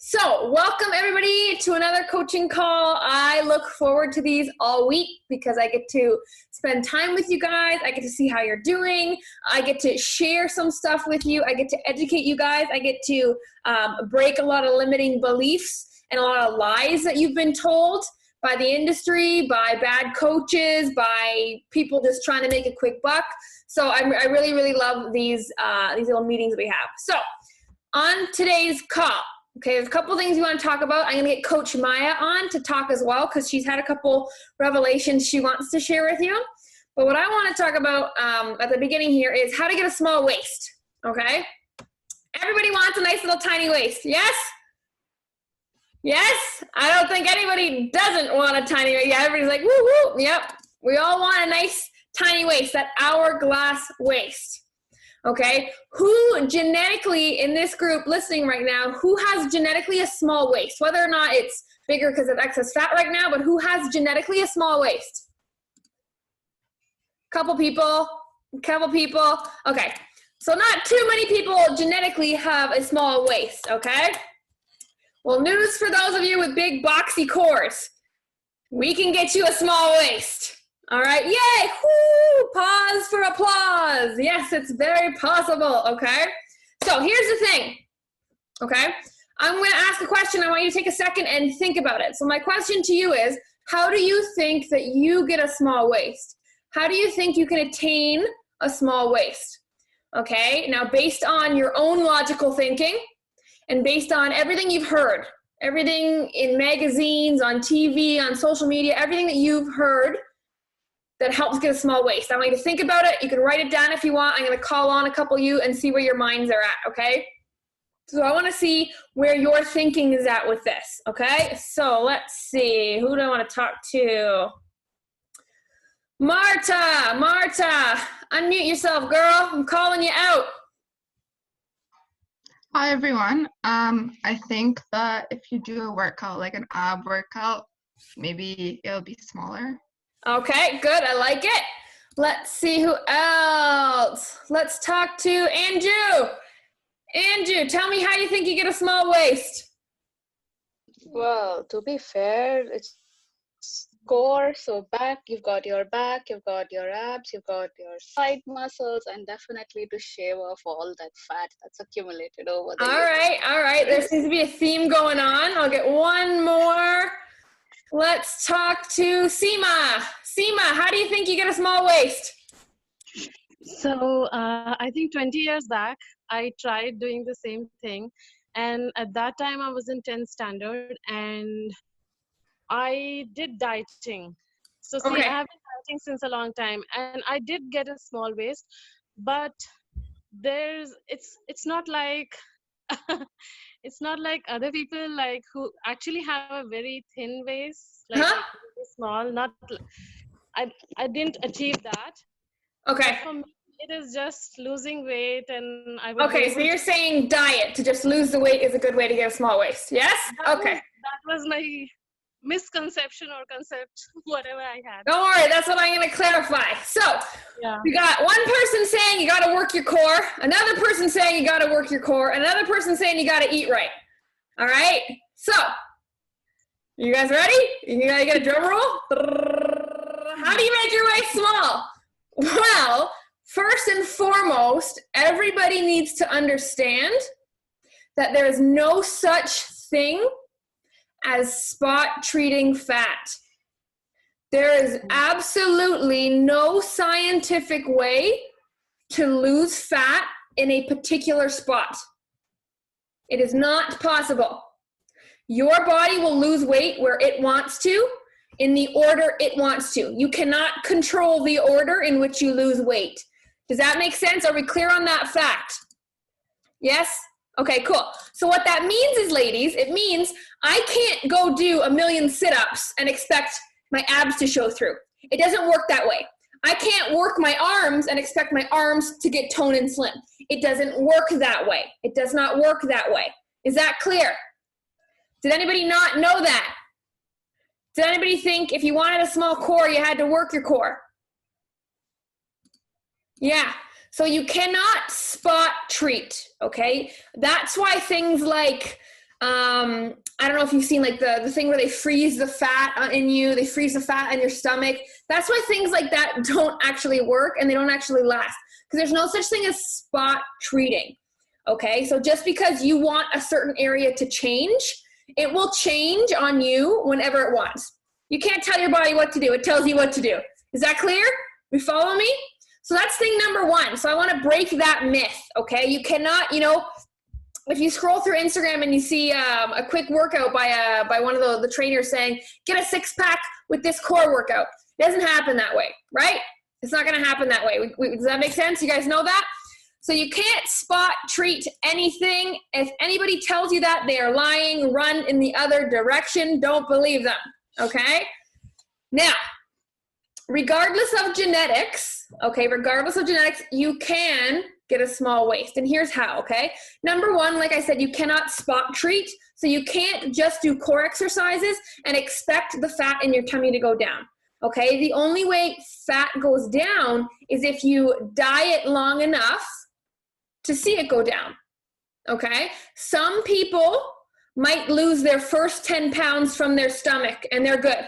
So, welcome everybody to another coaching call. I look forward to these all week because I get to spend time with you guys. I get to see how you're doing. I get to share some stuff with you. I get to educate you guys. I get to break a lot of limiting beliefs and a lot of lies that you've been told by the industry, by bad coaches, by people just trying to make a quick buck. So I really, really love these little meetings we have. So on today's call, okay, there's a couple things we want to talk about. I'm going to get Coach Maya on to talk as well because she's had a couple revelations she wants to share with you. But what I want to talk about at the beginning here is how to get a small waist, okay? Everybody wants a nice little tiny waist, yes? Yes? I don't think anybody doesn't want a tiny waist. Yeah, everybody's like, woo, woo, yep. We all want a nice tiny waist, that hourglass waist. Okay, who genetically in this group listening right now, who has genetically a small waist? Whether or not it's bigger because of excess fat right now, but who has genetically a small waist? Couple people. Okay, so not too many people genetically have a small waist, okay? Well, news for those of you with big boxy cores. We can get you a small waist. All right, yay, whoo, pause for applause. Yes, it's very possible, okay? So here's the thing, okay? I'm gonna ask a question. I want you to take a second and think about it. So my question to you is, how do you think that you get a small waist? How do you think you can attain a small waist? Okay, now based on your own logical thinking and based on everything you've heard, everything in magazines, on TV, on social media, everything that you've heard that helps get a small waist. I want you to think about it. You can write it down if you want. I'm going to call on a couple of you and see where your minds are at, okay? So I want to see where your thinking is at with this, okay? So let's see. Who do I want to talk to? Marta, unmute yourself, girl. I'm calling you out. Hi, everyone. I think that if you do a workout, like an ab workout, maybe it'll be smaller. Okay, good. I like it. Let's see who else. Let's talk to Andrew. Andrew, tell me how you think you get a small waist. Well, to be fair, it's core, so back, you've got your abs, you've got your side muscles, and definitely to shave off all that fat that's accumulated over the years. All right. There seems to be a theme going on. I'll get one more. Let's talk to Seema. Seema, how do you think you get a small waist? So I think 20 years back, I tried doing the same thing. And at that time, I was in 10th standard and I did dieting. So see, Okay. I have been dieting since a long time and I did get a small waist, but it's not like it's not like other people like who actually have a very thin waist, like very small. I didn't achieve that. Okay. But for me, it is just losing weight, and I would Okay, so you're saying diet to just lose the weight is a good way to get a small waist, yes? Okay. That was my misconception or concept, whatever I had. Don't worry, that's what I'm going to clarify. So, we got one person saying you got to work your core, another person saying you got to work your core, and another person saying you got to eat right. All right? So, you guys ready? You got to get a drum roll? How do you make your waist small? Well, first and foremost, everybody needs to understand that there is no such thing as spot treating fat. There is absolutely no scientific way to lose fat in a particular spot. It is not possible. Your body will lose weight where it wants to, in the order it wants to. You cannot control the order in which you lose weight. Does that make sense? Are we clear on that fact? Yes? Okay, cool. So what that means is, ladies, it means I can't go do 1,000,000 sit-ups and expect my abs to show through. It doesn't work that way. I can't work my arms and expect my arms to get toned and slim. It doesn't work that way. It does not work that way. Is that clear? Did anybody not know that? Did anybody think if you wanted a small core, you had to work your core? Yeah. So you cannot spot treat, okay? That's why things like I don't know if you've seen like the thing where they freeze the fat in you, they freeze the fat in your stomach. That's why things like that don't actually work and they don't actually last, because there's no such thing as spot treating. Okay, so just because you want a certain area to change, it will change on you whenever it wants. You can't tell your body what to do, it tells you what to do. Is that clear? You follow me? So that's thing number one. So I want to break that myth, okay? You cannot, if you scroll through Instagram and you see a quick workout by one of the trainers saying, get a six-pack with this core workout. It doesn't happen that way, right? It's not going to happen that way. Does that make sense? You guys know that? So you can't spot treat anything. If anybody tells you that, they are lying. Run in the other direction. Don't believe them, okay? Now, regardless of genetics, you can get a small waist. And here's how, okay? Number one, like I said, you cannot spot treat. So you can't just do core exercises and expect the fat in your tummy to go down, okay? The only way fat goes down is if you diet long enough to see it go down, okay? Some people might lose their first 10 pounds from their stomach and they're good.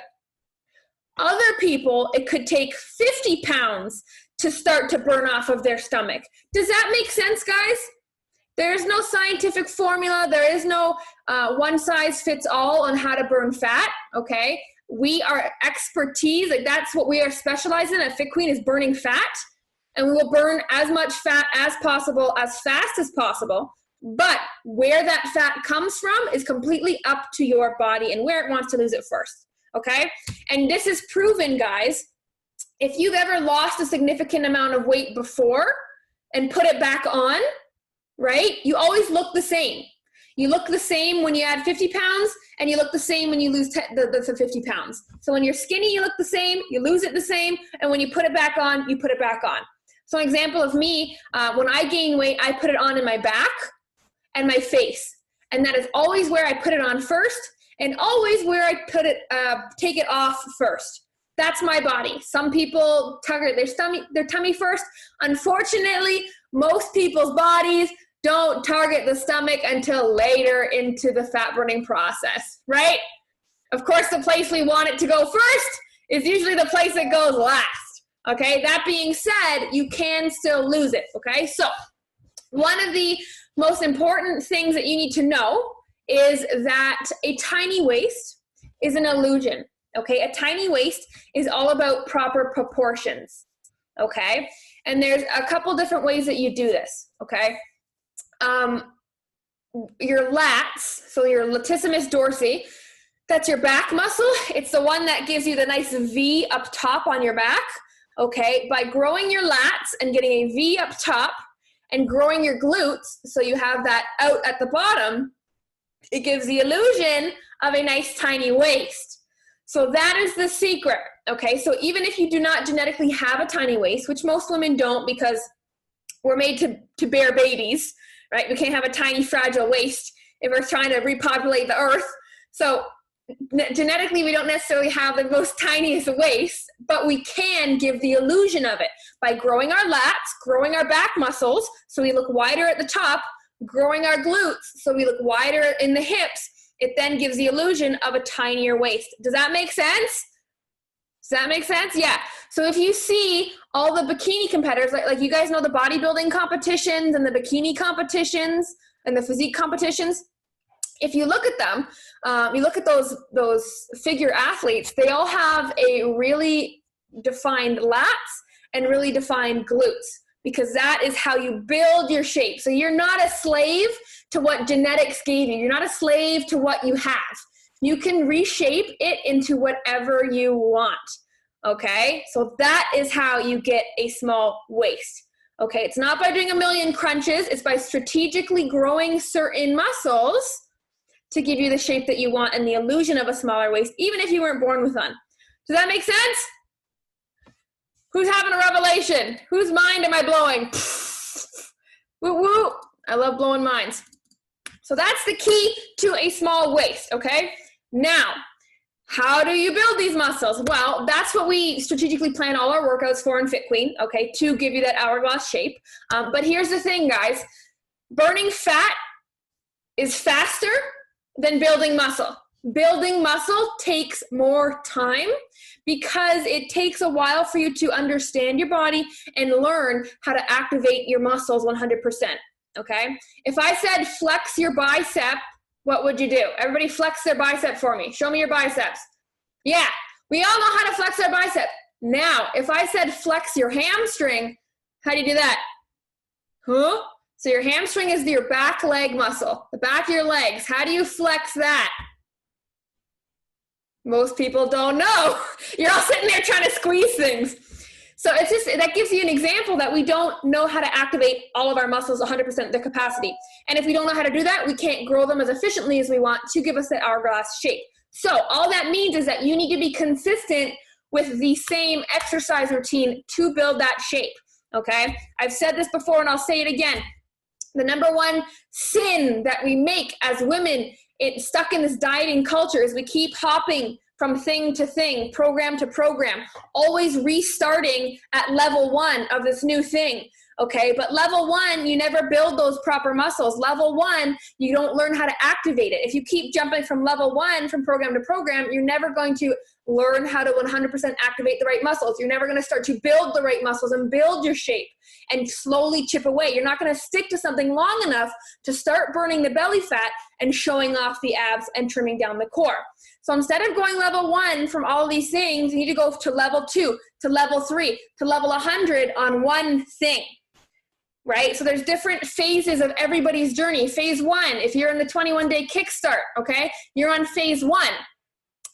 Other people, it could take 50 pounds to start to burn off of their stomach. Does that make sense, guys? There's no scientific formula. There is no one size fits all on how to burn fat, okay? We are expertise, like that's what we are specialized in at Fit Queen, is burning fat. And we will burn as much fat as possible, as fast as possible. But where that fat comes from is completely up to your body and where it wants to lose it first, okay? And this is proven, guys. If you've ever lost a significant amount of weight before and put it back on, right, you always look the same. You look the same when you add 50 pounds, and you look the same when you lose the 50 pounds. So when you're skinny, you look the same, you lose it the same, and when you put it back on, you put it back on. So an example of me, when I gain weight, I put it on in my back and my face. And that is always where I put it on first and always where I put it, take it off first. That's my body. Some people target their tummy first. Unfortunately, most people's bodies don't target the stomach until later into the fat burning process, right? Of course, the place we want it to go first is usually the place that goes last. Okay, that being said, you can still lose it, okay? So one of the most important things that you need to know is that a tiny waist is an illusion, okay? A tiny waist is all about proper proportions, okay? And there's a couple different ways that you do this, okay? Your lats, so your latissimus dorsi, that's your back muscle. It's the one that gives you the nice V up top on your back. Okay, by growing your lats and getting a V up top and growing your glutes so you have that out at the bottom, it gives the illusion of a nice tiny waist. So that is the secret, okay? So even if you do not genetically have a tiny waist, which most women don't because we're made to bear babies, right? We can't have a tiny fragile waist if we're trying to repopulate the earth. So genetically, we don't necessarily have the most tiniest waist, but we can give the illusion of it by growing our lats, growing our back muscles so we look wider at the top, growing our glutes so we look wider in the hips. It then gives the illusion of a tinier waist. Does that make sense? Does that make sense? Yeah. So if you see all the bikini competitors, like you guys know the bodybuilding competitions and the bikini competitions and the physique competitions, if you look at them, you look at those figure athletes, they all have a really defined lats and really defined glutes, because that is how you build your shape. So you're not a slave to what genetics gave you. You're not a slave to what you have. You can reshape it into whatever you want, okay? So that is how you get a small waist, okay? It's not by doing a million crunches. It's by strategically growing certain muscles to give you the shape that you want and the illusion of a smaller waist, even if you weren't born with one. Does that make sense? Who's having a revelation? Whose mind am I blowing? Woo woo. I love blowing minds. So that's the key to a small waist, okay? Now, how do you build these muscles? Well, that's what we strategically plan all our workouts for in Fit Queen, okay, to give you that hourglass shape. But here's the thing, guys. Burning fat is faster than building muscle. Building muscle takes more time because it takes a while for you to understand your body and learn how to activate your muscles 100%, okay? If I said flex your bicep, what would you do? Everybody flex their bicep for me. Show me your biceps. Yeah, we all know how to flex our bicep. Now, if I said flex your hamstring, how do you do that? Huh? So your hamstring is your back leg muscle, the back of your legs. How do you flex that? Most people don't know. You're all sitting there trying to squeeze things. So it's just, that gives you an example that we don't know how to activate all of our muscles 100% of their capacity. And if we don't know how to do that, we can't grow them as efficiently as we want to give us that hourglass shape. So all that means is that you need to be consistent with the same exercise routine to build that shape, okay? I've said this before and I'll say it again. The number one sin that we make as women, it's stuck in this dieting culture, is we keep hopping from thing to thing, program to program, always restarting at level 1 of this new thing, okay? But level 1, you never build those proper muscles. Level 1, you don't learn how to activate it. If you keep jumping from level 1, from program to program, you're never going to learn how to 100% activate the right muscles. You're never going to start to build the right muscles and build your shape and slowly chip away. You're not going to stick to something long enough to start burning the belly fat and showing off the abs and trimming down the core. So instead of going level 1 from all these things, you need to go to level 2, to level 3, to level 100 on one thing, right? So there's different phases of everybody's journey. Phase 1, if you're in the 21-day kickstart, okay, you're on phase 1.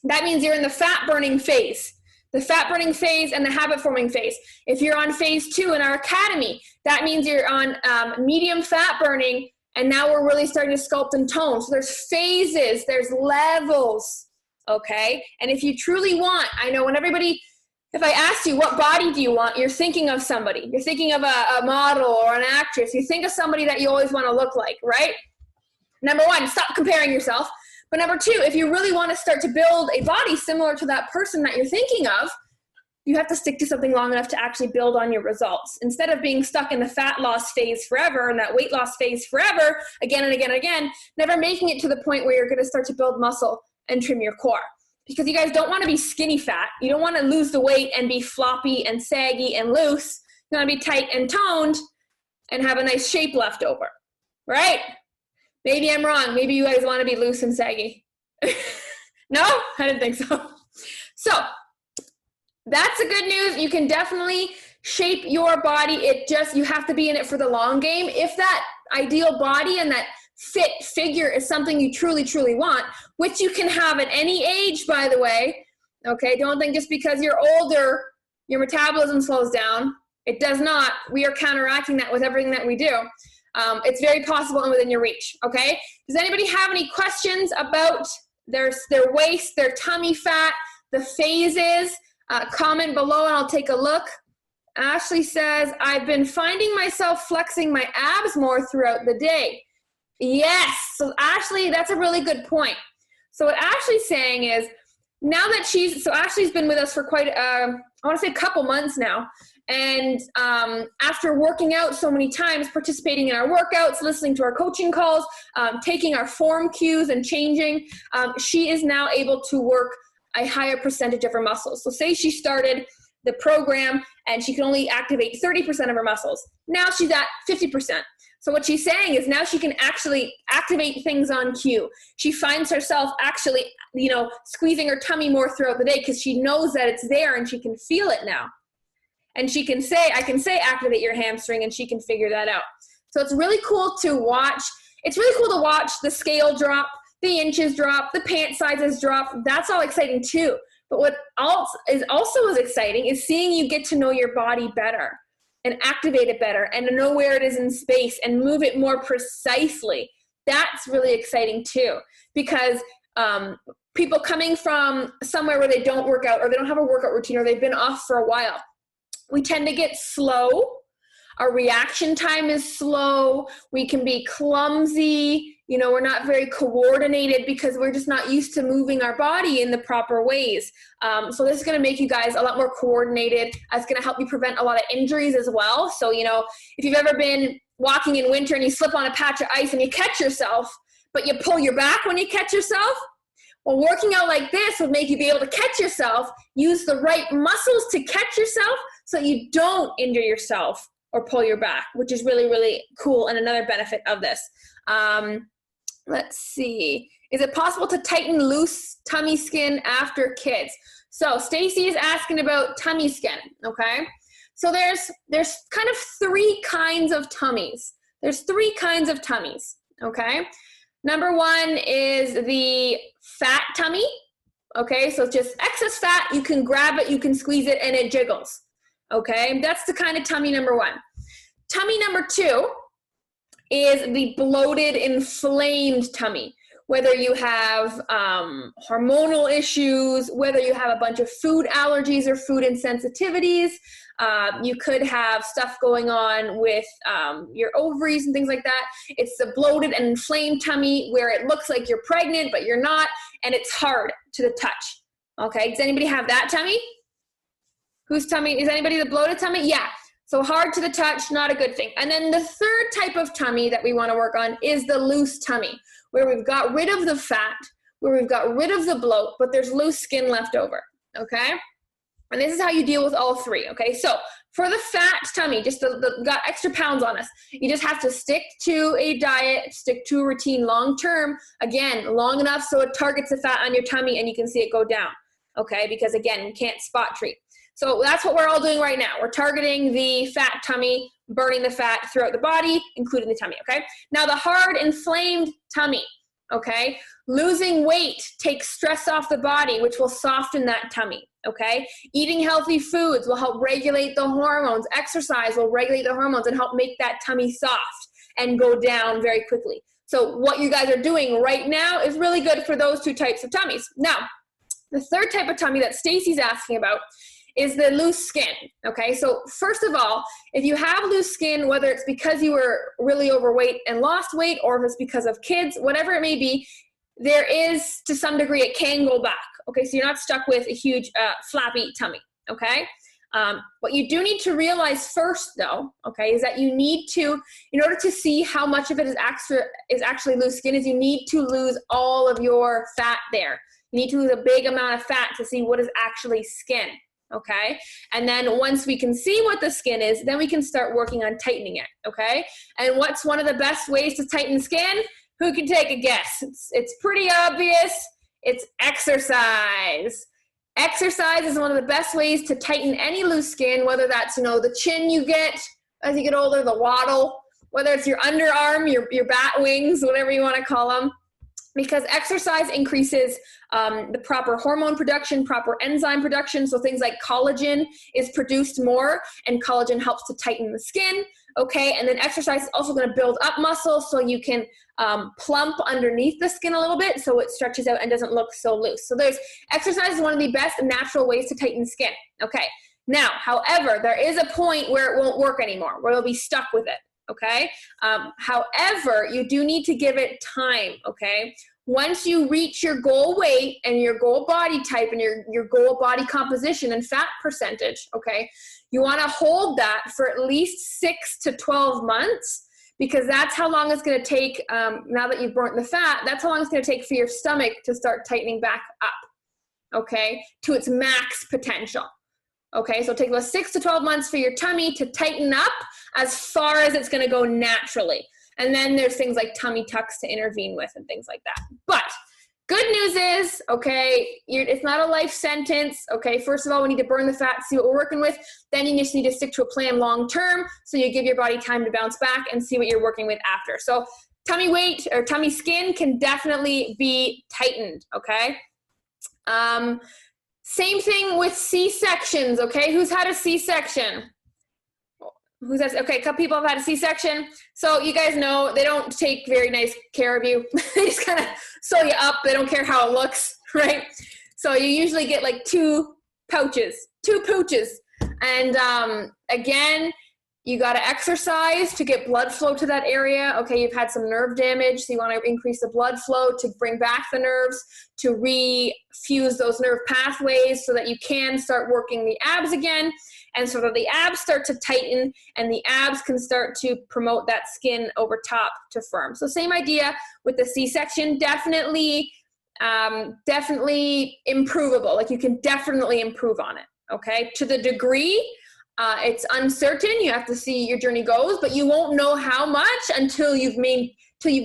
That means you're in the fat burning phase. The fat burning phase and the habit forming phase. If you're on phase 2 in our academy, that means you're on medium fat burning, and now we're really starting to sculpt and tone. So there's phases, there's levels, okay? And if you truly want, I know when everybody, if I asked you what body do you want, you're thinking of somebody. You're thinking of a model or an actress. You think of somebody that you always want to look like, right? Number 1, stop comparing yourself. But number 2, if you really want to start to build a body similar to that person that you're thinking of, you have to stick to something long enough to actually build on your results. Instead of being stuck in the fat loss phase forever and that weight loss phase forever, again and again and again, never making it to the point where you're going to start to build muscle and trim your core. Because you guys don't want to be skinny fat. You don't want to lose the weight and be floppy and saggy and loose. You want to be tight and toned and have a nice shape left over, right? Maybe I'm wrong. Maybe you guys want to be loose and saggy. No? I didn't think so. So that's the good news. You can definitely shape your body. You have to be in it for the long game. If that ideal body and that fit figure is something you truly, truly want, which you can have at any age, by the way, okay? Don't think just because you're older, your metabolism slows down. It does not. We are counteracting that with everything that we do. It's very possible and within your reach, okay? Does anybody have any questions about their waist, their tummy fat, the phases? Comment below and I'll take a look. Ashley says, I've been finding myself flexing my abs more throughout the day. Yes, so Ashley, that's a really good point. So what Ashley's saying is, now that Ashley's been with us for quite, I want to say a couple months now. And after working out so many times, participating in our workouts, listening to our coaching calls, taking our form cues and changing, she is now able to work a higher percentage of her muscles. So say she started the program and she can only activate 30% of her muscles. Now she's at 50%. So what she's saying is now she can actually activate things on cue. She finds herself actually, squeezing her tummy more throughout the day because she knows that it's there and she can feel it now. And she can say, I can say activate your hamstring, and she can figure that out. So it's really cool to watch. It's really cool to watch the scale drop, the inches drop, the pant sizes drop. That's all exciting too. But what is also as exciting is seeing you get to know your body better and activate it better and to know where it is in space and move it more precisely. That's really exciting too, because people coming from somewhere where they don't work out or they don't have a workout routine or they've been off for a while, we tend to get slow. Our reaction time is slow. We can be clumsy. We're not very coordinated because we're just not used to moving our body in the proper ways. So this is going to make you guys a lot more coordinated. It's going to help you prevent a lot of injuries as well. So, if you've ever been walking in winter and you slip on a patch of ice and you catch yourself, but you pull your back when you catch yourself. Well, working out like this would make you be able to catch yourself, use the right muscles to catch yourself so you don't injure yourself or pull your back, which is really, really cool and another benefit of this. Let's see. Is it possible to tighten loose tummy skin after kids? So Stacy is asking about tummy skin, okay? So there's kind of 3 kinds of tummies. There's 3 kinds of tummies, okay? Number 1 is the fat tummy, okay? So it's just excess fat, you can grab it, you can squeeze it, and it jiggles, okay? That's the kind of tummy number 1. Tummy number 2 is the bloated, inflamed tummy. Whether you have hormonal issues, whether you have a bunch of food allergies or food insensitivities, you could have stuff going on with your ovaries and things like that. It's the bloated and inflamed tummy where it looks like you're pregnant, but you're not, and it's hard to the touch. Okay, does anybody have that tummy? Whose tummy? Is anybody the bloated tummy? Yeah. So hard to the touch, not a good thing. And then the third type of tummy that we want to work on is the loose tummy, where we've got rid of the fat, where we've got rid of the bloat, but there's loose skin left over, okay? And this is how you deal with all 3, okay? So for the fat tummy, just got extra pounds on us, you just have to stick to a diet, stick to a routine long-term, again, long enough so it targets the fat on your tummy and you can see it go down, okay? Because again, we can't spot treat. So that's what we're all doing right now. We're targeting the fat tummy, burning the fat throughout the body, including the tummy, okay? Now the hard, inflamed tummy, okay? Losing weight takes stress off the body, which will soften that tummy, okay? Eating healthy foods will help regulate the hormones. Exercise will regulate the hormones and help make that tummy soft and go down very quickly. So what you guys are doing right now is really good for those 2 types of tummies. Now, the third type of tummy that Stacy's asking about is the loose skin, okay? So first of all, if you have loose skin, whether it's because you were really overweight and lost weight, or if it's because of kids, whatever it may be, there is, to some degree, it can go back, okay? So you're not stuck with a huge flappy tummy, okay? What you do need to realize first, though, okay, is that you need to, in order to see how much of it is actually loose skin, is you need to lose all of your fat there. You need to lose a big amount of fat to see what is actually skin. Okay, and then once we can see what the skin is, then we can start working on tightening it, okay? And what's one of the best ways to tighten skin? Who can take a guess? It's pretty obvious. It's exercise. Exercise is one of the best ways to tighten any loose skin, whether that's, the chin you get as you get older, the waddle, whether it's your underarm, your bat wings, whatever you want to call them. Because exercise increases the proper hormone production, proper enzyme production. So things like collagen is produced more, and collagen helps to tighten the skin. Okay, and then exercise is also going to build up muscle so you can plump underneath the skin a little bit so it stretches out and doesn't look so loose. So exercise is one of the best natural ways to tighten skin. Okay, now, however, there is a point where it won't work anymore, where you'll be stuck with it. Okay. However, you do need to give it time. Okay. Once you reach your goal weight and your goal body type and your goal body composition and fat percentage, okay, you want to hold that for at least 6 to 12 months, because that's how long it's going to take. Now that you've burnt the fat, that's how long it's going to take for your stomach to start tightening back up. Okay. To its max potential. Okay, so take about 6 to 12 months for your tummy to tighten up as far as it's going to go naturally. And then there's things like tummy tucks to intervene with and things like that. But good news is, okay, it's not a life sentence. Okay, first of all, we need to burn the fat, see what we're working with. Then you just need to stick to a plan long term so you give your body time to bounce back and see what you're working with after. So tummy weight or tummy skin can definitely be tightened, okay? Same thing with C-sections, okay? Who's had a C-section? Okay, a couple people have had a C-section. So you guys know they don't take very nice care of you. They just kind of sew you up. They don't care how it looks, right? So you usually get like two pooches. And again, You got to exercise to get blood flow to that area. Okay, you've had some nerve damage, so you want to increase the blood flow to bring back the nerves, to refuse those nerve pathways so that you can start working the abs again, and so that the abs start to tighten and the abs can start to promote that skin over top to firm. So same idea with the C-section, definitely improvable. Like you can definitely improve on it, okay? To the degree it's uncertain, you have to see your journey goes, but you won't know how much until you've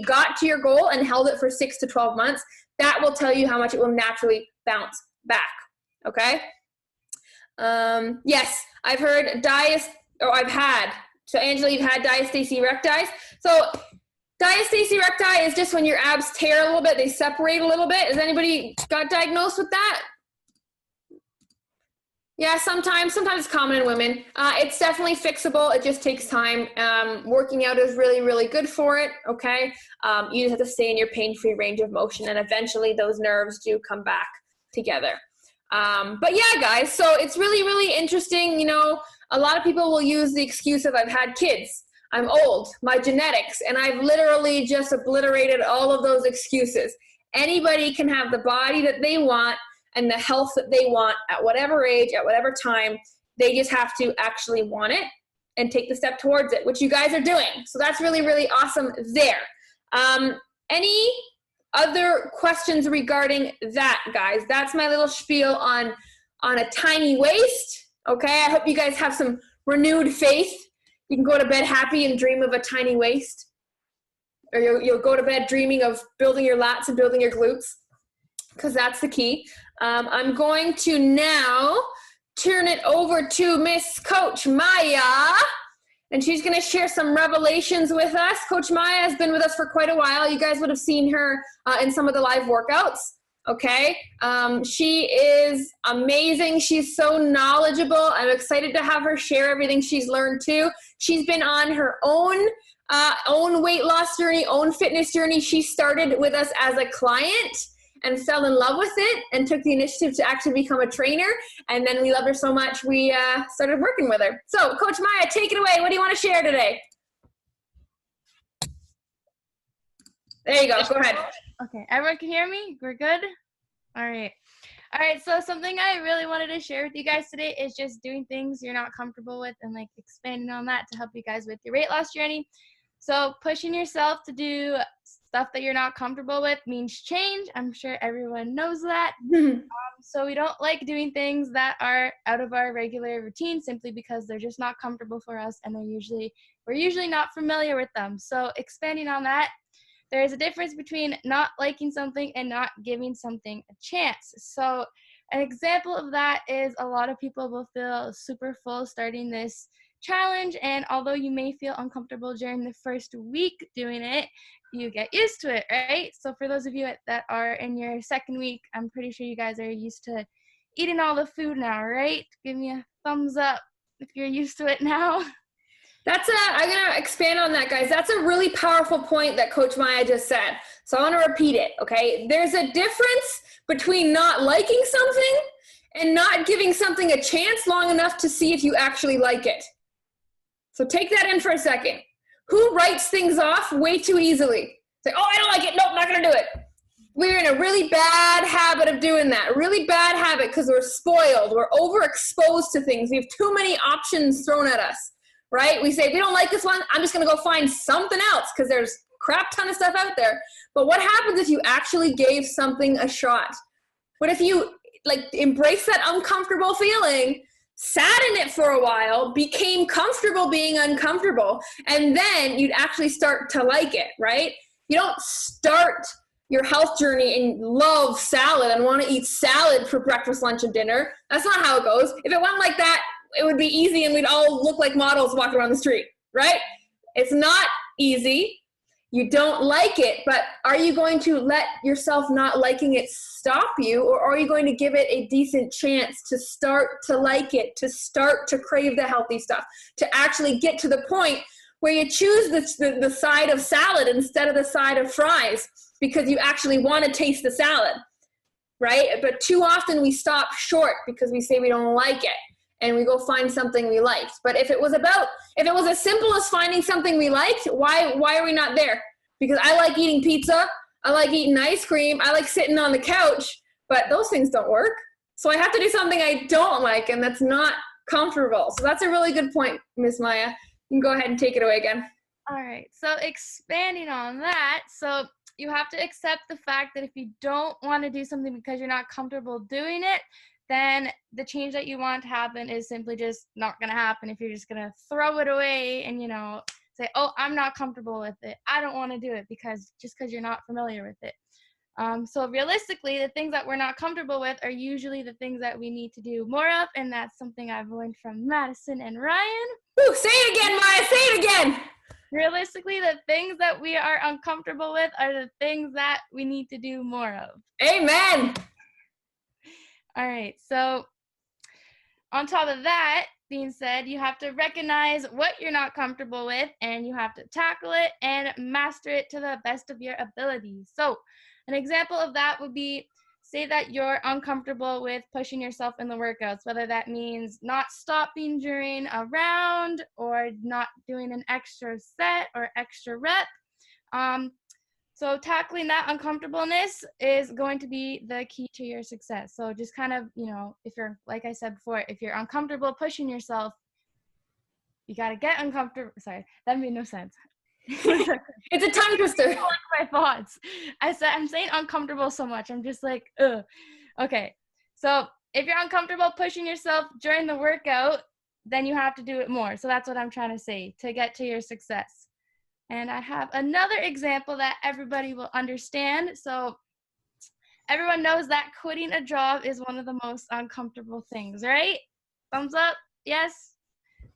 got to your goal and held it for 6 to 12 months. That will tell you how much it will naturally bounce back, okay? Yes, I've heard so Angela, you've had diastasis recti. So diastasis recti is just when your abs tear a little bit, they separate a little bit. Has anybody got diagnosed with that? Yeah, sometimes it's common in women. It's definitely fixable. It just takes time. Working out is really, really good for it, okay? You just have to stay in your pain-free range of motion, and eventually those nerves do come back together. But yeah, guys, so it's really, really interesting. You know, a lot of people will use the excuse of I've had kids, I'm old, my genetics, and I've literally just obliterated all of those excuses. Anybody can have the body that they want and the health that they want at whatever age, at whatever time. They just have to actually want it and take the step towards it, which you guys are doing. So that's really, really awesome there. Any other questions regarding that, guys? That's my little spiel on a tiny waist, okay? I hope you guys have some renewed faith. You can go to bed happy and dream of a tiny waist, or you'll go to bed dreaming of building your lats and building your glutes, because that's the key. I'm going to now turn it over to Miss Coach Maya, and she's going to share some revelations with us. Coach Maya has been with us for quite a while. You guys would have seen her in some of the live workouts, okay? She is amazing. She's so knowledgeable. I'm excited to have her share everything she's learned too. She's been on her own weight loss journey, own fitness journey. She started with us as a client and fell in love with it and took the initiative to actually become a trainer. And then we loved her so much, we started working with her. So Coach Maya, take it away. What do you want to share today? There you go, go ahead. Okay, everyone can hear me? We're good? All right, so something I really wanted to share with you guys today is just doing things you're not comfortable with and like expanding on that to help you guys with your weight loss journey. So pushing yourself to do stuff that you're not comfortable with means change. I'm sure everyone knows that. So we don't like doing things that are out of our regular routine simply because they're just not comfortable for us, and we're usually not familiar with them. So expanding on that, there is a difference between not liking something and not giving something a chance. So an example of that is a lot of people will feel super full starting this challenge, and although you may feel uncomfortable during the first week doing it, you get used to it, right? So for those of you that are in your second week, I'm pretty sure you guys are used to eating all the food now, right? Give me a thumbs up if you're used to it now. I'm going to expand on that, guys. That's a really powerful point that Coach Maya just said. So I want to repeat it, okay? There's a difference between not liking something and not giving something a chance long enough to see if you actually like it. So take that in for a second. Who writes things off way too easily? Say, oh, I don't like it. Nope, not going to do it. We're in a really bad habit of doing that. Really bad habit because we're spoiled. We're overexposed to things. We have too many options thrown at us, right? We say, we don't like this one. I'm just going to go find something else because there's a crap ton of stuff out there. But what happens if you actually gave something a shot? What if you embrace that uncomfortable feeling, sat in it for a while, became comfortable being uncomfortable, and then you'd actually start to like it, right? You don't start your health journey and love salad and want to eat salad for breakfast, lunch, and dinner. That's not how it goes. If it went like that, it would be easy and we'd all look like models walking around the street, right? It's not easy. You don't like it, but are you going to let yourself not liking it stop you, or are you going to give it a decent chance to start to like it, to start to crave the healthy stuff, to actually get to the point where you choose the side of salad instead of the side of fries because you actually want to taste the salad, right? But too often we stop short because we say we don't like it. and we go find something we liked. But if it was as simple as finding something we liked, why are we not there? Because I like eating pizza, I like eating ice cream, I like sitting on the couch, but those things don't work. So I have to do something I don't like, and that's not comfortable. So that's a really good point, Miss Maya. You can go ahead and take it away again. All right, so expanding on that, so you have to accept the fact that if you don't want to do something because you're not comfortable doing it, then the change that you want to happen is simply just not going to happen if you're just going to throw it away and, say, oh, I'm not comfortable with it. I don't want to do it because you're not familiar with it. So realistically, the things that we're not comfortable with are usually the things that we need to do more of, and that's something I've learned from Madison and Ryan. Ooh, say it again, Maya, say it again. Realistically, the things that we are uncomfortable with are the things that we need to do more of. Amen. All right, so on top of that being said, you have to recognize what you're not comfortable with, and you have to tackle it and master it to the best of your abilities. So an example of that would be, say that you're uncomfortable with pushing yourself in the workouts, whether that means not stopping during a round or not doing an extra set or extra rep. So tackling that uncomfortableness is going to be the key to your success. So just kind of, if you're, like I said before, if you're uncomfortable pushing yourself, you got to get uncomfortable. Sorry, that made no sense. It's a tongue twister. My thoughts. I'm saying uncomfortable so much. I'm just like, ugh. Okay. So if you're uncomfortable pushing yourself during the workout, then you have to do it more. So that's what I'm trying to say to get to your success. And I have another example that everybody will understand. So everyone knows that quitting a job is one of the most uncomfortable things, right? Thumbs up. Yes.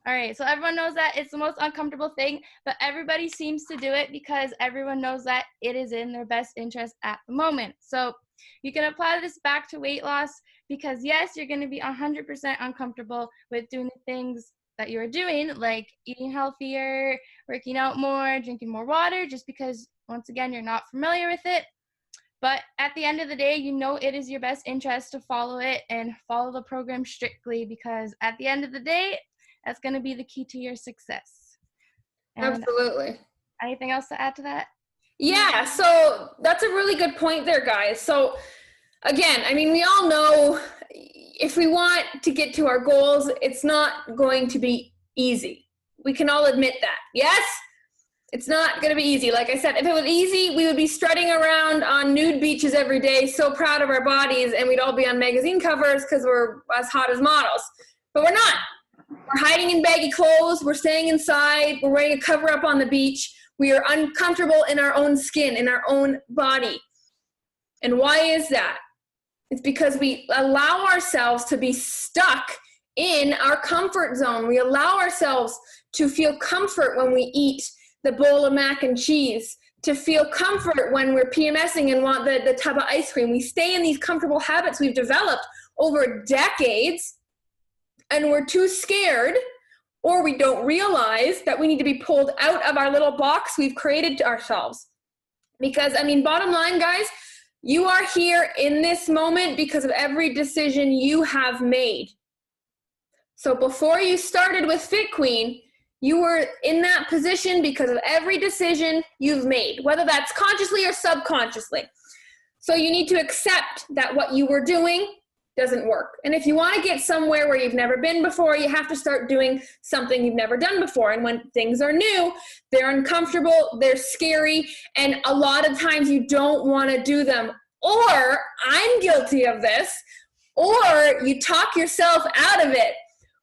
All right, so everyone knows that it's the most uncomfortable thing, but everybody seems to do it because everyone knows that it is in their best interest at the moment. So you can apply this back to weight loss because, yes, you're going to be 100% uncomfortable with doing the things that you're doing, like eating healthier, working out more, drinking more water, just because, once again, you're not familiar with it. But at the end of the day, it is your best interest to follow it and follow the program strictly because at the end of the day, that's going to be the key to your success. And absolutely. Anything else to add to that? Yeah, so that's a really good point there, guys. So again, we all know if we want to get to our goals, it's not going to be easy. We can all admit that. Yes? It's not going to be easy. Like I said, if it was easy, we would be strutting around on nude beaches every day, so proud of our bodies, and we'd all be on magazine covers because we're as hot as models. But we're not. We're hiding in baggy clothes. We're staying inside. We're wearing a cover up on the beach. We are uncomfortable in our own skin, in our own body. And why is that? It's because we allow ourselves to be stuck in our comfort zone. We allow ourselves to feel comfort when we eat the bowl of mac and cheese, to feel comfort when we're PMSing and want the tub of ice cream. We stay in these comfortable habits we've developed over decades, and we're too scared, or we don't realize that we need to be pulled out of our little box we've created to ourselves. Because, bottom line, guys, you are here in this moment because of every decision you have made. So before you started with Fit Queen, you were in that position because of every decision you've made, whether that's consciously or subconsciously. So you need to accept that what you were doing doesn't work. And if you want to get somewhere where you've never been before, you have to start doing something you've never done before. And when things are new, they're uncomfortable, they're scary, and a lot of times you don't want to do them. Or I'm guilty of this, or you talk yourself out of it.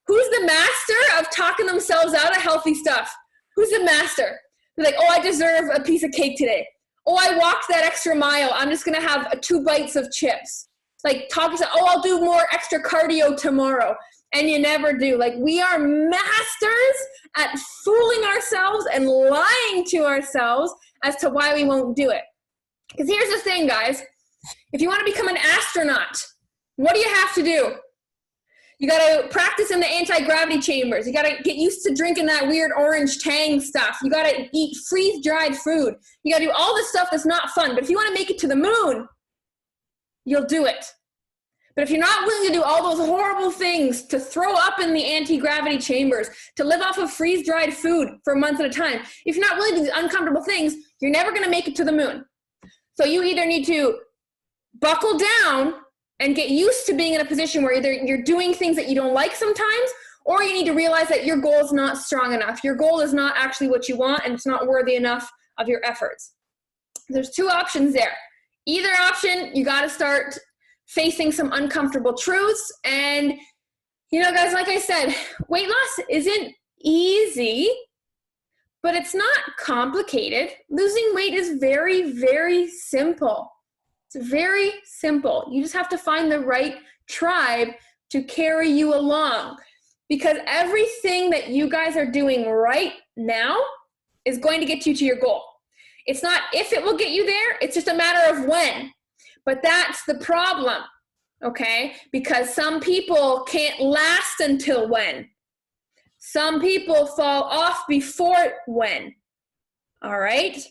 Who's the master of talking themselves out of healthy stuff? Who's the master? They're like, oh, I deserve a piece of cake today. Oh, I walked that extra mile. I'm just going to have 2 bites of chips. Like talk yourself, oh, I'll do more extra cardio tomorrow. And you never do. Like, we are masters at fooling ourselves and lying to ourselves as to why we won't do it. Because here's the thing, guys. If you want to become an astronaut, what do you have to do? You got to practice in the anti-gravity chambers. You got to get used to drinking that weird orange Tang stuff. You got to eat freeze-dried food. You got to do all this stuff that's not fun. But if you want to make it to the moon, you'll do it. But if you're not willing to do all those horrible things, to throw up in the anti-gravity chambers, to live off of freeze-dried food for months at a time, if you're not willing to do these uncomfortable things, you're never going to make it to the moon. So you either need to buckle down and get used to being in a position where either you're doing things that you don't like sometimes, or you need to realize that your goal is not strong enough. Your goal is not actually what you want, and it's not worthy enough of your efforts. There's two options there. Either option, you got to start facing some uncomfortable truths. And, you know, guys, like I said, weight loss isn't easy, but it's not complicated. Losing weight is very, very simple. It's very simple. You just have to find the right tribe to carry you along, because everything that you guys are doing right now is going to get you to your goal. It's not if it will get you there, it's just a matter of when. But that's the problem, okay? Because some people can't last until when. Some people fall off before when, all right?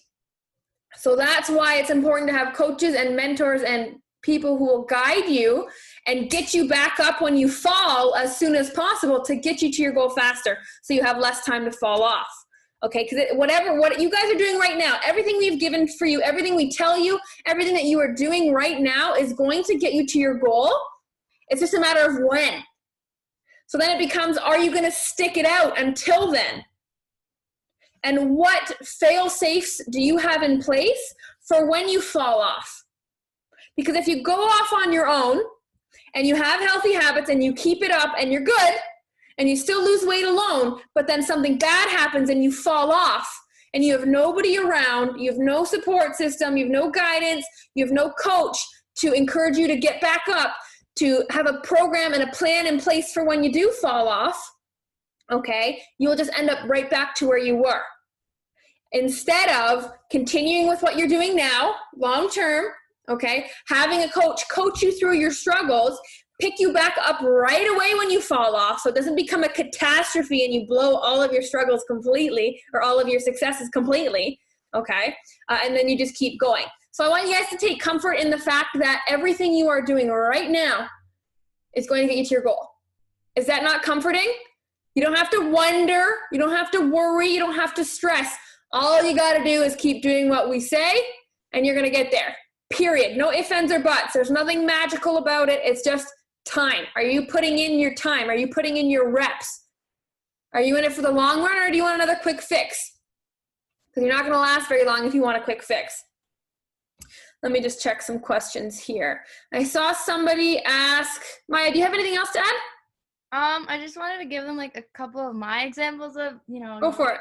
So that's why it's important to have coaches and mentors and people who will guide you and get you back up when you fall as soon as possible to get you to your goal faster so you have less time to fall off. Okay, because what you guys are doing right now, everything we've given for you, everything we tell you, everything that you are doing right now is going to get you to your goal. It's just a matter of when. So then it becomes, are you going to stick it out until then? And what fail-safes do you have in place for when you fall off? Because if you go off on your own and you have healthy habits and you keep it up and you're good, and you still lose weight alone, but then something bad happens and you fall off and you have nobody around, you have no support system, you have no guidance, you have no coach to encourage you to get back up, to have a program and a plan in place for when you do fall off, okay, you'll just end up right back to where you were. Instead of continuing with what you're doing now, long term, okay, having a coach you through your struggles, pick you back up right away when you fall off so it doesn't become a catastrophe and you blow all of your struggles completely or all of your successes completely, okay? And then you just keep going. So I want you guys to take comfort in the fact that everything you are doing right now is going to get you to your goal. Is that not comforting? You don't have to wonder, you don't have to worry, you don't have to stress. All you got to do is keep doing what we say and you're going to get there. Period. No ifs, ands, or buts. There's nothing magical about it. It's just time. Are you putting in your time? Are you putting in your reps? Are you in it for the long run, or do you want another quick fix? Because you're not going to last very long if you want a quick fix. Let me just check some questions here. I saw somebody ask, Maya, do you have anything else to add? I just wanted to give them like a couple of my examples of, you know, go for it.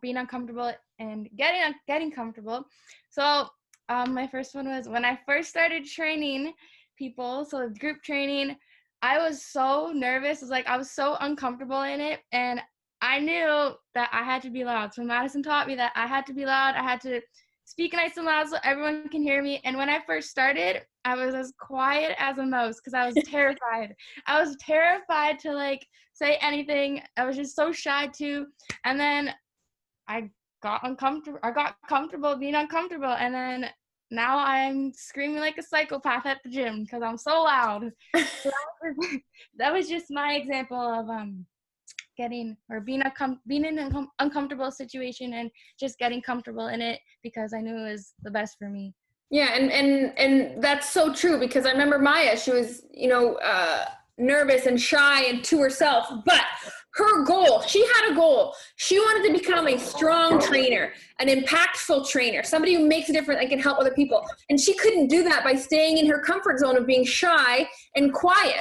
Being uncomfortable and getting comfortable. So my first one was when I first started training people, so group training, I was so nervous. I was so uncomfortable in it, and I knew that I had to be loud. So Madison taught me that I had to be loud. I had to speak nice and loud so everyone can hear me. And when I first started, I was as quiet as a mouse because I was terrified. I was terrified to like say anything. I was just so shy too. And then I got comfortable being uncomfortable, and then now I'm screaming like a psychopath at the gym because I'm so loud. So that was just my example of being in an uncomfortable situation and just getting comfortable in it because I knew it was the best for me. Yeah, and that's so true, because I remember Maya, she was, nervous and shy and to herself, but her goal, she had a goal. She wanted to become a strong trainer, an impactful trainer, somebody who makes a difference and can help other people. And she couldn't do that by staying in her comfort zone of being shy and quiet.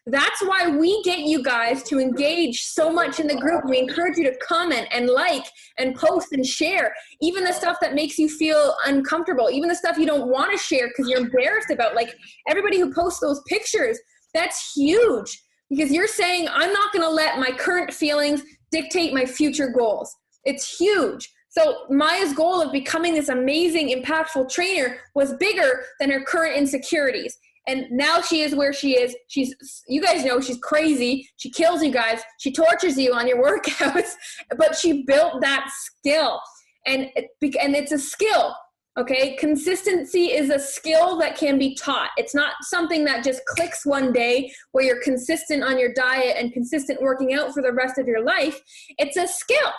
That's why we get you guys to engage so much in the group. We encourage you to comment and like and post and share, even the stuff that makes you feel uncomfortable, even the stuff you don't want to share because you're embarrassed about. Like everybody who posts those pictures, that's huge, because you're saying, I'm not going to let my current feelings dictate my future goals. It's huge. So Maya's goal of becoming this amazing, impactful trainer was bigger than her current insecurities. And now she is where she is. You guys know she's crazy. She kills you guys. She tortures you on your workouts, but she built that skill. And it's a skill. Okay, consistency is a skill that can be taught. It's not something that just clicks one day where you're consistent on your diet and consistent working out for the rest of your life. It's a skill,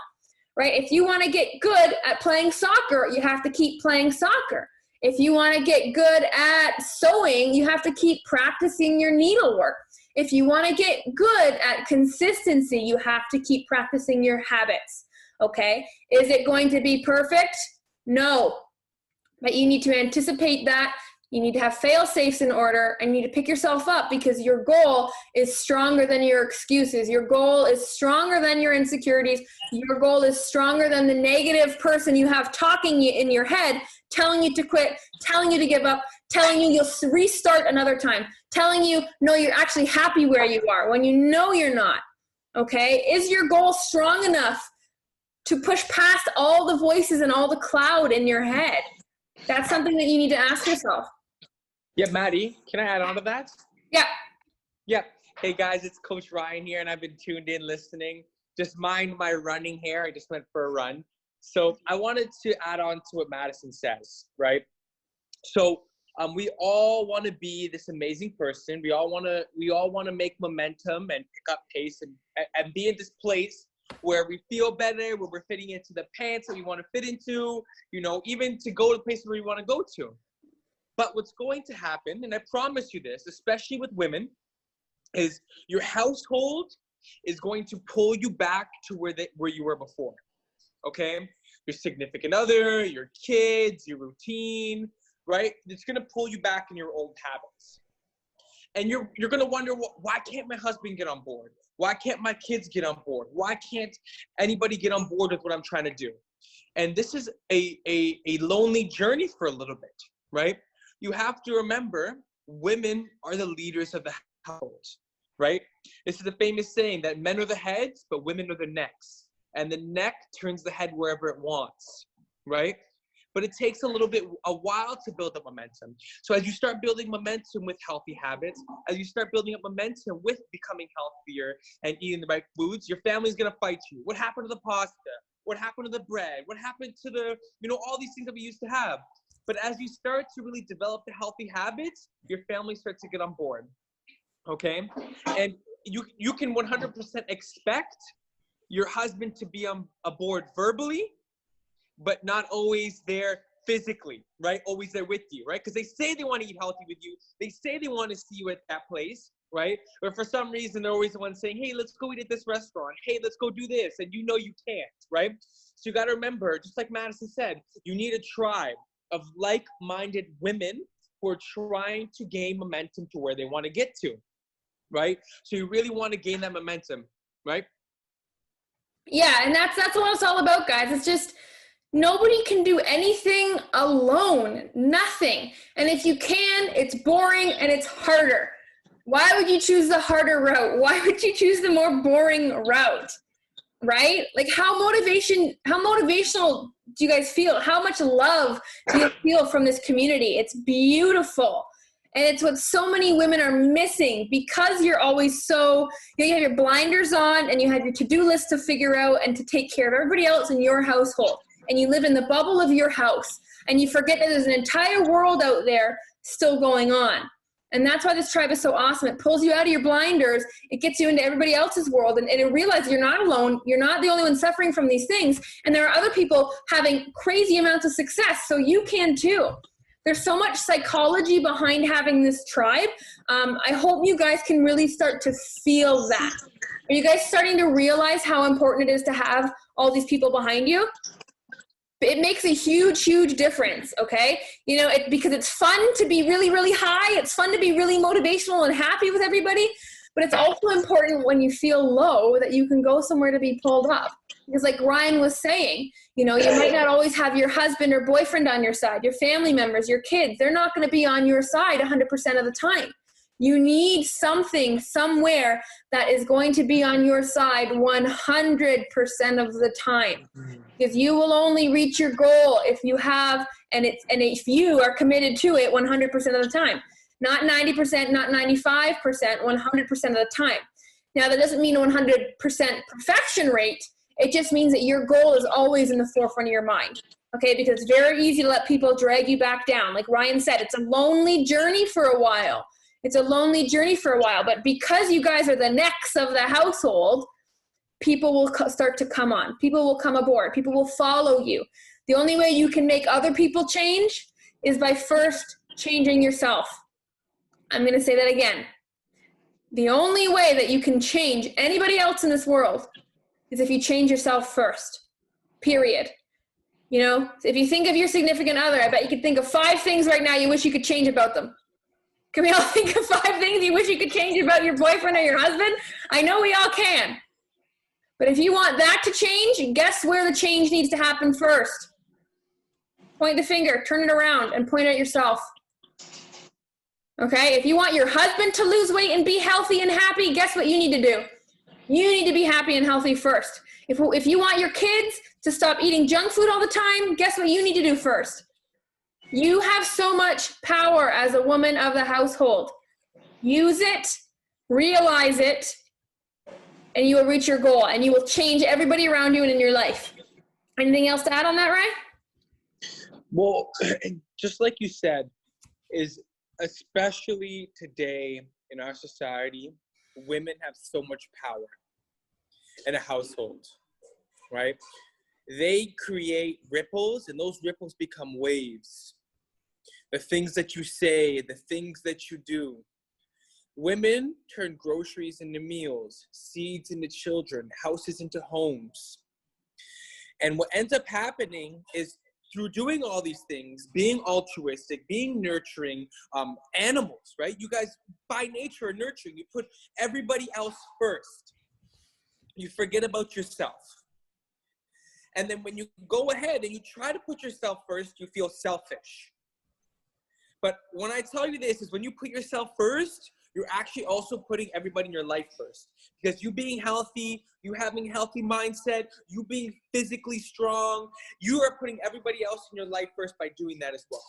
right? If you want to get good at playing soccer, you have to keep playing soccer. If you want to get good at sewing, you have to keep practicing your needlework. If you want to get good at consistency, you have to keep practicing your habits, okay? Is it going to be perfect? No. But you need to anticipate that. You need to have fail-safes in order, and you need to pick yourself up because your goal is stronger than your excuses. Your goal is stronger than your insecurities. Your goal is stronger than the negative person you have talking in your head, telling you to quit, telling you to give up, telling you you'll restart another time, telling you, no, you're actually happy where you are when you know you're not, okay? Is your goal strong enough to push past all the voices and all the cloud in your head? That's something that you need to ask yourself. Yeah, Maddie, can I add on to that? Yeah. Yeah. Hey guys, it's Coach Ryan here, and I've been tuned in listening. Just mind my running here. I just went for a run. So I wanted to add on to what Madison says, right? So we all want to be this amazing person. We all want to make momentum and pick up pace and be in this place where we feel better, where we're fitting into the pants that we want to fit into, you know, even to go to the place where we want to go to. But what's going to happen, and I promise you this, especially with women, is your household is going to pull you back to where you were before, okay? Your significant other, your kids, your routine, right? It's going to pull you back in your old habits. And you're going to wonder, why can't my husband get on board? Why can't my kids get on board? Why can't anybody get on board with what I'm trying to do? And this is a lonely journey for a little bit, right? You have to remember, women are the leaders of the household, right? This is a famous saying that men are the heads, but women are the necks. And the neck turns the head wherever it wants, right? But it takes a while to build up momentum. So as you start building momentum with healthy habits, as you start building up momentum with becoming healthier and eating the right foods, your family's gonna fight you. What happened to the pasta? What happened to the bread? What happened to all these things that we used to have? But as you start to really develop the healthy habits, your family starts to get on board, okay? And you can 100% expect your husband to be on board verbally, but not always there physically, right? Always there with you, right? Because they say they want to eat healthy with you. They say they want to see you at that place, right? But for some reason, they're always the one saying, hey, let's go eat at this restaurant. Hey, let's go do this. And you know you can't, right? So you got to remember, just like Madison said, you need a tribe of like-minded women who are trying to gain momentum to where they want to get to, right? So you really want to gain that momentum, right? Yeah, and that's what it's all about, guys. It's just nobody can do anything alone, nothing. And if you can, it's boring and it's harder. Why would you choose the harder route? Why would you choose the more boring route? Right? Like how motivational do you guys feel? How much love do you feel from this community? It's beautiful. And it's what so many women are missing because you're always you have your blinders on and you have your to-do list to figure out and to take care of everybody else in your household. And you live in the bubble of your house and you forget that there's an entire world out there still going on. And that's why this tribe is so awesome. It pulls you out of your blinders. It gets you into everybody else's world and it realizes you're not alone. You're not the only one suffering from these things. And there are other people having crazy amounts of success. So you can too. There's so much psychology behind having this tribe. I hope you guys can really start to feel that. Are you guys starting to realize how important it is to have all these people behind you? It makes a huge, huge difference, okay? You know, because it's fun to be really, really high. It's fun to be really motivational and happy with everybody. But it's also important when you feel low that you can go somewhere to be pulled up. Because like Ryan was saying, you know, you might not always have your husband or boyfriend on your side, your family members, your kids. They're not going to be on your side 100% of the time. You need something somewhere that is going to be on your side 100% of the time. Because you will only reach your goal if you have, and if you are committed to it 100% of the time. Not 90%, not 95%, 100% of the time. Now that doesn't mean 100% perfection rate. It just means that your goal is always in the forefront of your mind. okay? Because it's very easy to let people drag you back down. Like Ryan said, it's a lonely journey for a while. It's a lonely journey for a while, but because you guys are the necks of the household, people will start to come on. People will come aboard. People will follow you. The only way you can make other people change is by first changing yourself. I'm going to say that again. The only way that you can change anybody else in this world is if you change yourself first, period. You know, if you think of your significant other, I bet you could think of 5 things right now you wish you could change about them. Can we all think of 5 things you wish you could change about your boyfriend or your husband? I know we all can. But if you want that to change, guess where the change needs to happen first? Point the finger, turn it around, and point at yourself. Okay? If you want your husband to lose weight and be healthy and happy, guess what you need to do? You need to be happy and healthy first. If you want your kids to stop eating junk food all the time, guess what you need to do first? You have so much power as a woman of the household. Use it, realize it, and you will reach your goal, and you will change everybody around you and in your life. Anything else to add on that, Ray? Well, just like you said, is especially today in our society, women have so much power in a household, right? They create ripples, and those ripples become waves. The things that you say, the things that you do. Women turn groceries into meals, seeds into children, houses into homes. And what ends up happening is through doing all these things, being altruistic, being nurturing, animals, right? You guys, by nature, are nurturing. You put everybody else first. You forget about yourself. And then when you go ahead and you try to put yourself first, you feel selfish. But when I tell you this is when you put yourself first, you're actually also putting everybody in your life first. Because you being healthy, you having a healthy mindset, you being physically strong, you are putting everybody else in your life first by doing that as well.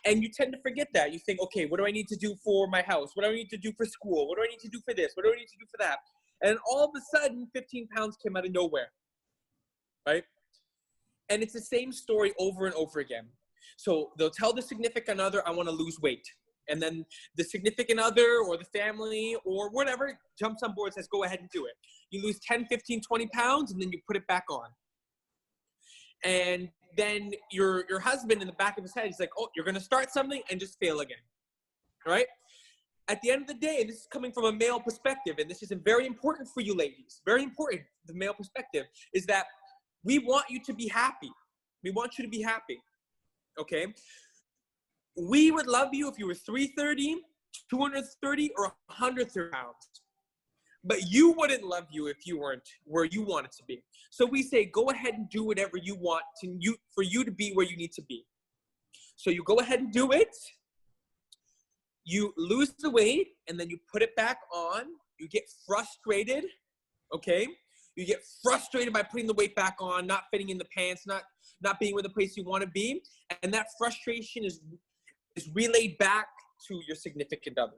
And you tend to forget that. You think, okay, what do I need to do for my house? What do I need to do for school? What do I need to do for this? What do I need to do for that? And all of a sudden, 15 pounds came out of nowhere, right? And it's the same story over and over again. So they'll tell the significant other, I want to lose weight. And then the significant other or the family or whatever jumps on board and says, go ahead and do it. You lose 10, 15, 20 pounds, and then you put it back on. And then your husband in the back of his head, he's like, oh, you're going to start something and just fail again, right? At the end of the day, this is coming from a male perspective, and this is very important for you ladies, very important, the male perspective, is that we want you to be happy. We want you to be happy, okay? We would love you if you were 330, 230, or 130 pounds. But you wouldn't love you if you weren't where you wanted to be. So we say, go ahead and do whatever you want for you to be where you need to be. So you go ahead and do it. You lose the weight, and then you put it back on. You get frustrated, okay? You get frustrated by putting the weight back on, not fitting in the pants, not being where the place you want to be. And that frustration is relayed back to your significant other.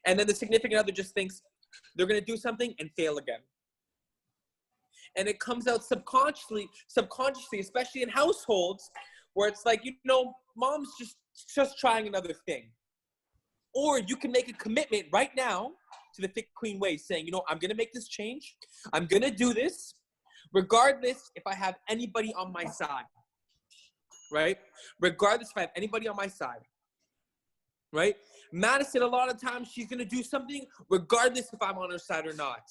And then the significant other just thinks they're going to do something and fail again. And it comes out subconsciously, especially in households where it's like, you know, mom's just trying another thing. Or you can make a commitment right now to the Fit Queen way, saying, you know, I'm going to make this change. I'm going to do this regardless if I have anybody on my side, right? Regardless if I have anybody on my side, right? Madison, a lot of times, she's going to do something regardless if I'm on her side or not.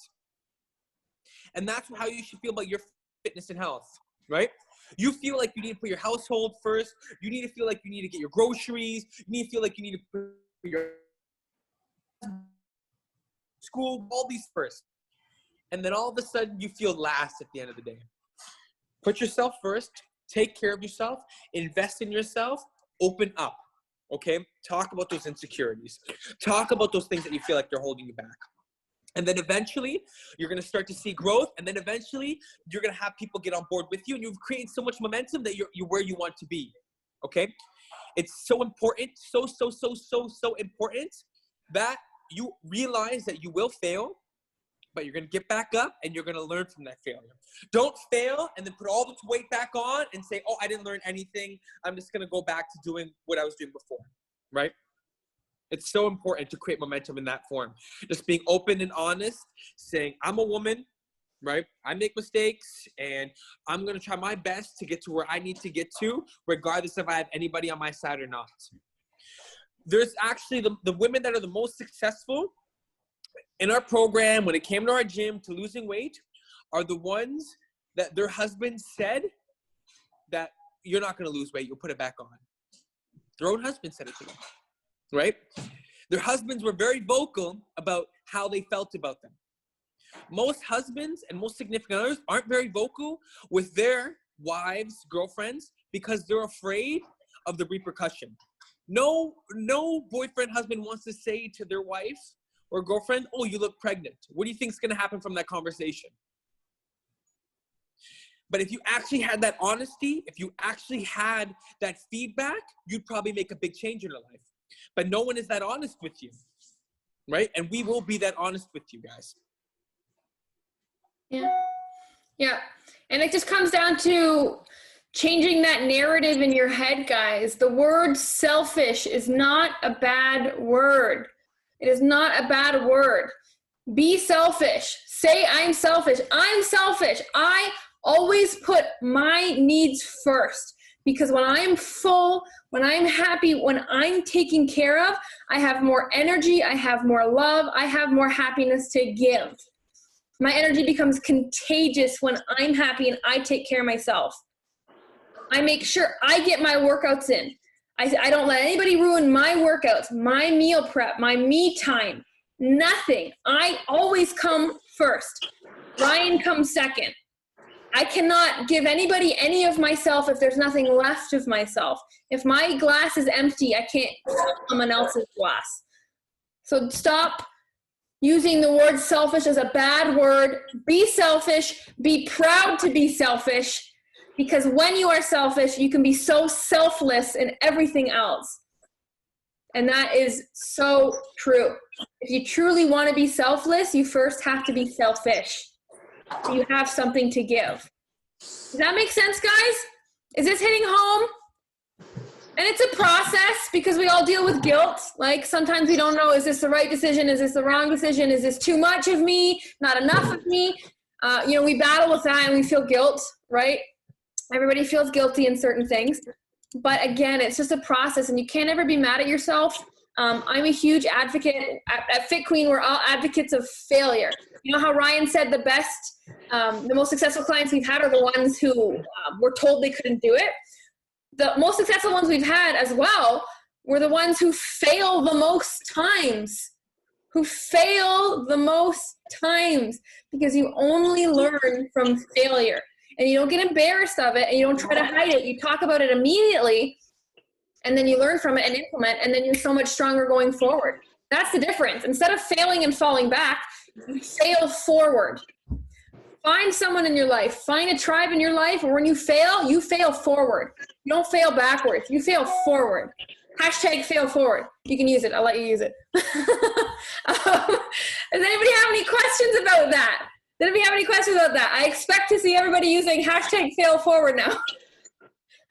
And that's how you should feel about your fitness and health, right? You feel like you need to put your household first. You need to feel like you need to get your groceries. You need to feel like you need to put your school, all these first. And then all of a sudden, you feel last at the end of the day. Put yourself first. Take care of yourself. Invest in yourself. Open up. Okay? Talk about those insecurities. Talk about those things that you feel like they're holding you back. And then eventually, you're going to start to see growth. And then eventually, you're going to have people get on board with you. And you've created so much momentum that you're where you want to be. Okay? It's so important, so important that you realize that you will fail. but you're going to get back up and you're going to learn from that failure. Don't fail and then put all the weight back on and say, oh, I didn't learn anything. I'm just going to go back to doing what I was doing before, right? It's so important to create momentum in that form. Just being open and honest, saying, I'm a woman, right? I make mistakes and I'm going to try my best to get to where I need to get to, regardless if I have anybody on my side or not. There's actually the women that are the most successful in our program, when it came to our gym, to losing weight, are the ones that their husbands said that you're not going to lose weight, you'll put it back on. Their own husband said it to them, right? Their husbands were very vocal about how they felt about them. Most husbands and most significant others aren't very vocal with their wives, girlfriends, because they're afraid of the repercussion. No boyfriend, husband wants to say to their wife or girlfriend, oh, you look pregnant. What do you think is going to happen from that conversation? But if you actually had that honesty, if you actually had that feedback, you'd probably make a big change in your life. But no one is that honest with you, right? And we will be that honest with you guys. Yeah. And it just comes down to changing that narrative in your head, guys. The word selfish is not a bad word. It is not a bad word. Be selfish. Say, I'm selfish. I'm selfish. I always put my needs first, because when I'm full, when I'm happy, when I'm taken care of, I have more energy, I have more love, I have more happiness to give. My energy becomes contagious when I'm happy and I take care of myself. I make sure I get my workouts in. I don't let anybody ruin my workouts, my meal prep, my me time, nothing. I always come first. Ryan comes second. I cannot give anybody any of myself if there's nothing left of myself. If my glass is empty, I can't fill someone else's glass. So stop using the word selfish as a bad word. Be selfish. Be proud to be selfish. Because when you are selfish, you can be so selfless in everything else. And that is so true. If you truly want to be selfless, you first have to be selfish. So you have something to give. Does that make sense, guys? Is this hitting home? And it's a process, because we all deal with guilt. Like, sometimes we don't know, is this the right decision? Is this the wrong decision? Is this too much of me? Not enough of me? We battle with that and we feel guilt, right? Everybody feels guilty in certain things. But again, it's just a process, and you can't ever be mad at yourself. I'm a huge advocate. At Fit Queen, we're all advocates of failure. You know how Ryan said the most successful clients we've had are the ones who were told they couldn't do it? The most successful ones we've had as well were the ones who fail the most times. Because you only learn from failure. And you don't get embarrassed of it, and you don't try to hide it. You talk about it immediately, and then you learn from it and implement, and then you're so much stronger going forward. That's the difference. Instead of failing and falling back, you fail forward. Find someone in your life. Find a tribe in your life where when you fail forward. You don't fail backwards. You fail forward. Hashtag fail forward. You can use it. I'll let you use it. Does anybody have any questions about that? Does anybody have any questions about that? I expect to see everybody using hashtag fail forward now.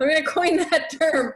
I'm going to coin that term.